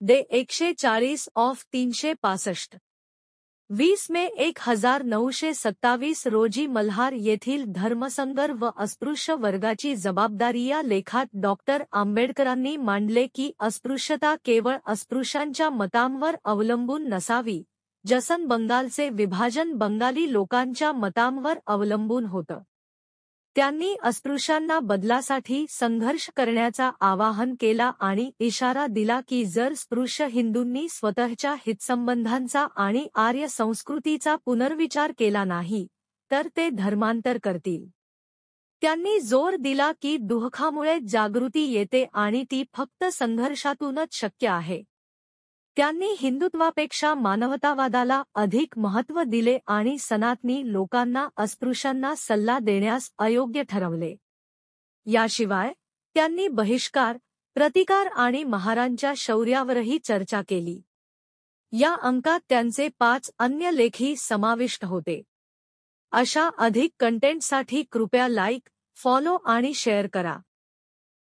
Day 140 of 365. 20 मे 1927 रोजी मल्हार येथील धर्मसंकर व अस्पृश्य वर्गाची जबाबदारी या लेखात डॉक्टर आंबेडकरांनी मांडले की अस्पृश्यता केवळ अस्पृश्यांच्या मतांवर अवलंबून नसावी. जसं बंगालचे विभाजन बंगाली लोकांच्या मतांवर अवलंबून होतं. त्यांनी अस्पृश्यांना बदलासाठी संघर्ष करण्याचा आवाहन केला आणि इशारा दिला की जर स्पृश्य हिंदूंनी स्वतःच्या हितसंबंधांचा आणि आर्य संस्कृतीचा पुनर्विचार केला नाही तर ते धर्मांतर करतील. त्यांनी जोर दिला की दुःखामुळे जागृती येते आणि ती फक्त संघर्षातूनच शक्य आहे. त्यांनी हिंदुत्वापेक्षा मानवतावादाला अधिक महत्त्व दिले आणि सनातनी लोकांना अस्पृश्यांना सल्ला देण्यास अयोग्य ठरवले. याशिवाय त्यांनी बहिष्कार, प्रतिकार आणि महारांच्या शौर्यावरही चर्चा केली. या अंकात त्यांचे 5 अन्य लेखही समाविष्ट होते. अशा अधिक कंटेंटसाठी कृपया लाईक, फॉलो आणि शेअर करा.